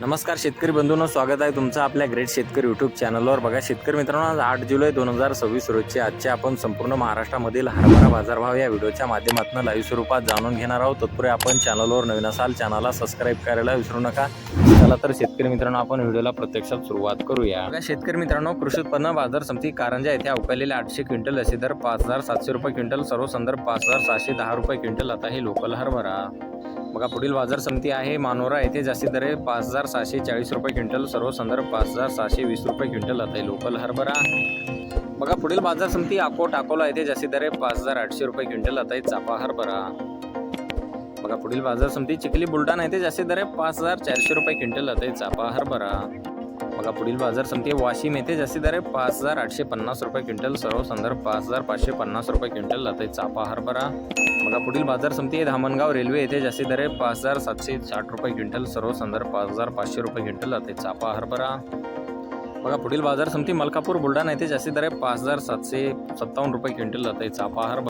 नमस्कार शेतकरी बंधूंनो, स्वागत आहे तुमचं आपल्या ग्रेट शेतकरी यूट्यूब चॅनलवर। बघा शेतकरी मित्रांनो, आज 8 जुलै 2026 रोजचे आजचे आपण संपूर्ण महाराष्ट्रामधील हरभरा बाजारभाव या व्हिडिओच्या माध्यमातून लाईव्ह स्वरूपात जाणून घेणार आहोत। तत्पूर्वी आपण चॅनलवर नवीन असाल चॅनलला सबस्क्राइब करायला विसरू नका। चला तर शेतकरी मित्रांनो, आपण व्हिडिओला प्रत्यक्षात सुरुवात करूया। बघा शेतकरी मित्रांनो, कृषी उत्पन्न बाजार समिती कारंजा येथे अवकालेले 800 क्विंटल असे दर 5700 रुपये क्विंटल, सर्व संदर्भ 5610 रुपये क्विंटल। आता हे लोकल हरभरा। बघा पुढील बाजार समिती आहे मानोरा येथे जास्तीत दरे 5740 रुपये क्विंटल, सर्व संदर्भ 5620 रुपये क्विंटल। आता लोकल हरभरा। बघा पुढील बाजार समिती अकोला येथे जास्तीत दरे 5800 रुपये क्विंटल। आता चापा हरभरा। बघा पुढील बाजार समिती चिखली बुलढाणा येथे जास्तीत दरे 5400 रुपये क्विंटल। आता चापा हरभरा। बघा पुढील बाजार समिती वाशिम येथे जास्तीत दरे 5850 रुपये क्विंटल, सर्व संदर्भ 5550 रुपये क्विंटल। आता चापा हरभरा। बघा पुढील बाजार समिती धामणगाव रेल्वे येथे जास्तीत दरे 5760 रुपये क्विंटल, सर्व संदर्भ 5500 रुपये क्विंटल। आता चापा हरभरा। बघा पुढील बाजार समिती मलकापूर बुलढाणा येथे जास्तीत दरे 5757 रुपये क्विंटल। आता चापा हरभरा।